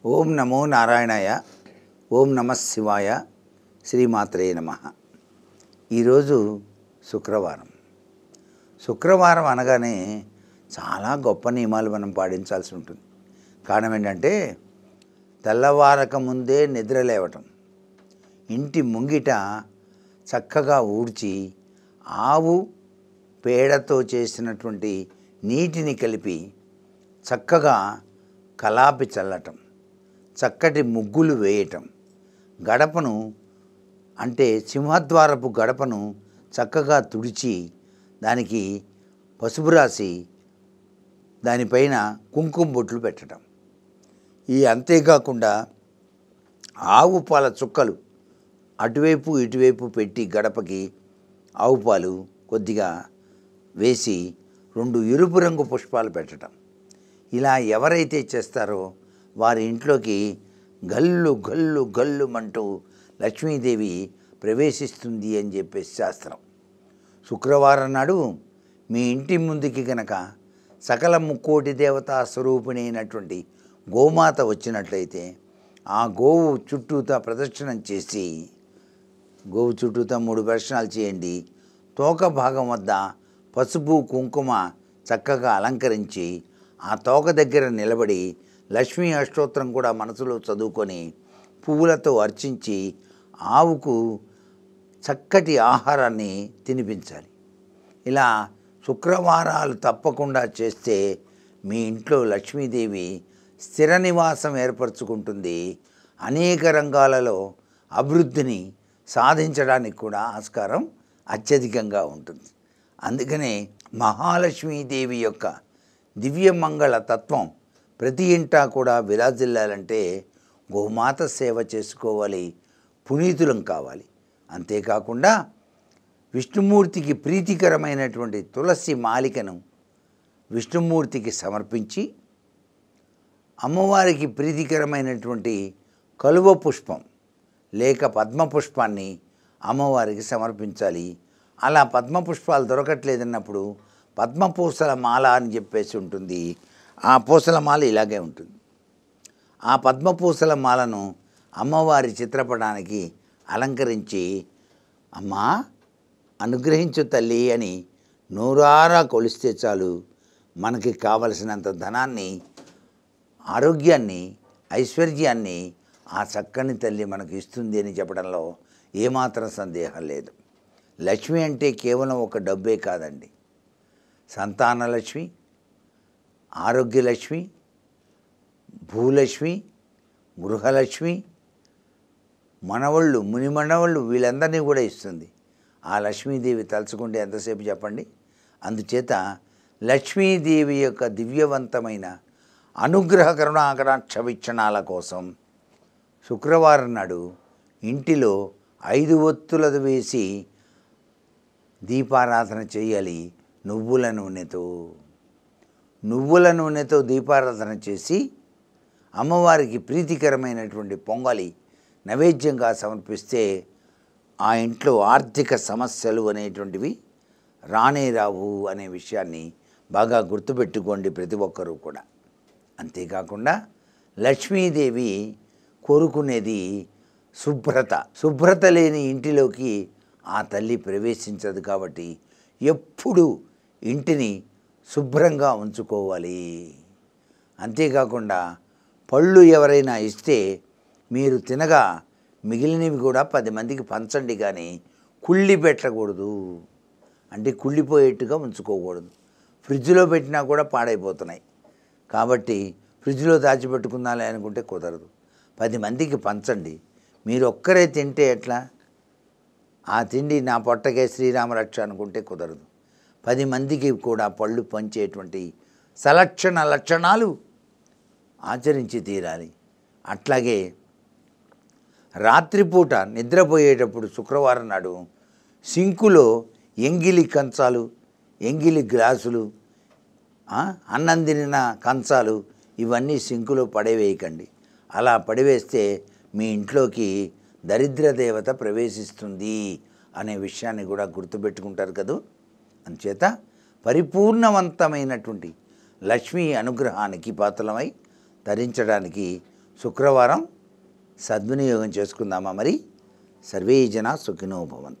ఓం నమో నారాయణాయ. ఓం నమ శివాయ. శ్రీమాత్రే నమ. ఈరోజు శుక్రవారం అనగానే చాలా గొప్ప నియమాలు మనం పాటించాల్సి ఉంటుంది. కారణం ఏంటంటే తెల్లవారక ముందే నిద్ర లేవటం, ఇంటి ముంగిట చక్కగా ఊడ్చి ఆవు పేడతో చేసినటువంటి నీటిని కలిపి చక్కగా కలాపి చల్లటం, చక్కటి ముగ్గులు వేయటం, గడపను అంటే సింహద్వారపు గడపను చక్కగా తుడిచి దానికి పసుపు రాసి దానిపైన కుంకుమ బొట్లు పెట్టడం. అంతేకాకుండా ఆవు పాల చుక్కలు అటువైపు ఇటువైపు పెట్టి గడపకి ఆవు పాలు కొద్దిగా వేసి 2 ఎరుపు రంగు పుష్పాలు పెట్టడం. ఇలా ఎవరైతే చేస్తారో వారి ఇంట్లోకి గల్లు గల్లు గల్లుమంటూ లక్ష్మీదేవి ప్రవేశిస్తుంది అని చెప్పేసి శాస్త్రం. శుక్రవారం నాడు మీ ఇంటి ముందుకి గనక సకల ముక్కోటి దేవతా స్వరూపిణి అయినటువంటి గోమాత వచ్చినట్లయితే ఆ గోవు చుట్టూతా ప్రదక్షిణం చేసి గోవు చుట్టూతా 3 ప్రదక్షిణాలు చేయండి. తోక భాగం వద్ద పసుపు కుంకుమ చక్కగా అలంకరించి ఆ తోక దగ్గర నిలబడి లక్ష్మీ అష్టోత్తరం కూడా మనసులో చదువుకొని పువ్వులతో అర్చించి ఆవుకు చక్కటి ఆహారాన్ని తినిపించాలి. ఇలా శుక్రవారాలు తప్పకుండా చేస్తే మీ ఇంట్లో లక్ష్మీదేవి స్థిర నివాసం ఏర్పరచుకుంటుంది. అనేక రంగాలలో అభివృద్ధిని సాధించడానికి కూడా ఆస్కారం అత్యధికంగా ఉంటుంది. అందుకనే మహాలక్ష్మీదేవి యొక్క దివ్యమంగళ తత్వం ప్రతి ఇంటా కూడా విరాజిల్లాలంటే గోమాత సేవ చేసుకోవాలి, పునీతులం కావాలి. అంతేకాకుండా విష్ణుమూర్తికి ప్రీతికరమైనటువంటి తులసి మాలికను విష్ణుమూర్తికి సమర్పించి అమ్మవారికి ప్రీతికరమైనటువంటి కలువ పుష్పం లేక పద్మపుష్పాన్ని అమ్మవారికి సమర్పించాలి. అలా పద్మపుష్పాలు దొరకట్లేదన్నప్పుడు పద్మపూసల మాల అని చెప్పేసి ఉంటుంది. ఆ పూసల మాల ఇలాగే ఉంటుంది. ఆ పద్మపూసల మాలను అమ్మవారి చిత్రపటానికి అలంకరించి అమ్మా అనుగ్రహించు తల్లి అని నోరారా కొలిస్తే చాలు మనకి కావలసినంత ధనాన్ని, ఆరోగ్యాన్ని, ఐశ్వర్యాన్ని ఆ చక్కని తల్లి మనకు ఇస్తుంది అని చెప్పడంలో ఏమాత్రం సందేహం లేదు. లక్ష్మి అంటే కేవలం ఒక డబ్బే కాదండి. సంతానలక్ష్మి, ఆరోగ్యలక్ష్మి, భూలక్ష్మి, గృహలక్ష్మి, మనవళ్ళు, ముని మనవళ్ళు వీళ్ళందరినీ కూడా ఇస్తుంది. ఆ లక్ష్మీదేవి తలుచుకుంటే ఎంతసేపు చెప్పండి. అందుచేత లక్ష్మీదేవి యొక్క దివ్యవంతమైన అనుగ్రహ కరుణాకటాక్ష వీక్షణాల కోసం శుక్రవారం నాడు ఇంటిలో 5 ఒత్తులది వేసి దీపారాధన చేయాలి. నువ్వుల నూనెతో దీపారాధన చేసి అమ్మవారికి ప్రీతికరమైనటువంటి పొంగలి నైవేద్యంగా సమర్పిస్తే ఆ ఇంట్లో ఆర్థిక సమస్యలు అనేటువంటివి రానే రావు అనే విషయాన్ని బాగా గుర్తుపెట్టుకోండి ప్రతి ఒక్కరూ కూడా. అంతేకాకుండా లక్ష్మీదేవి కోరుకునేది శుభ్రత లేని ఇంటిలోకి ఆ తల్లి ప్రవేశించదు. కాబట్టి ఎప్పుడు ఇంటిని శుభ్రంగా ఉంచుకోవాలి. అంతేకాకుండా పళ్ళు ఎవరైనా ఇస్తే మీరు తినగా మిగిలినవి కూడా 10 మందికి పంచండి, కానీ కుళ్ళి పెట్టకూడదు. అంటే కుళ్ళిపోయేట్టుగా ఉంచుకోకూడదు. ఫ్రిడ్జ్లో పెట్టినా కూడా పాడైపోతున్నాయి. కాబట్టి ఫ్రిడ్జ్లో దాచిపెట్టుకుందాలే అనుకుంటే కుదరదు. 10 మందికి పంచండి. మీరు ఒక్కరే తింటే ఎట్లా? ఆ తిండి నా పొట్టకే శ్రీరామరక్ష అనుకుంటే కుదరదు. 10 మందికి కూడా పళ్ళు పంచేటువంటి లక్షణాలు ఆచరించి తీరాలి. అట్లాగే రాత్రిపూట నిద్రపోయేటప్పుడు శుక్రవారం నాడు సింకులో ఎంగిలి కంచాలు, ఎంగిలి గ్లాసులు, అన్నం తినిన కంచాలు ఇవన్నీ సింకులో పడవేయకండి. అలా పడివేస్తే మీ ఇంట్లోకి దరిద్ర దేవత ప్రవేశిస్తుంది అనే విషయాన్ని కూడా గుర్తుపెట్టుకుంటారు కదా. అందుచేత పరిపూర్ణవంతమైనటువంటి లక్ష్మీ అనుగ్రహానికి పాత్రలమై తరించడానికి శుక్రవారం సద్వినియోగం చేసుకుందామా మరి? సర్వే జనా సుఖినో భవంతు.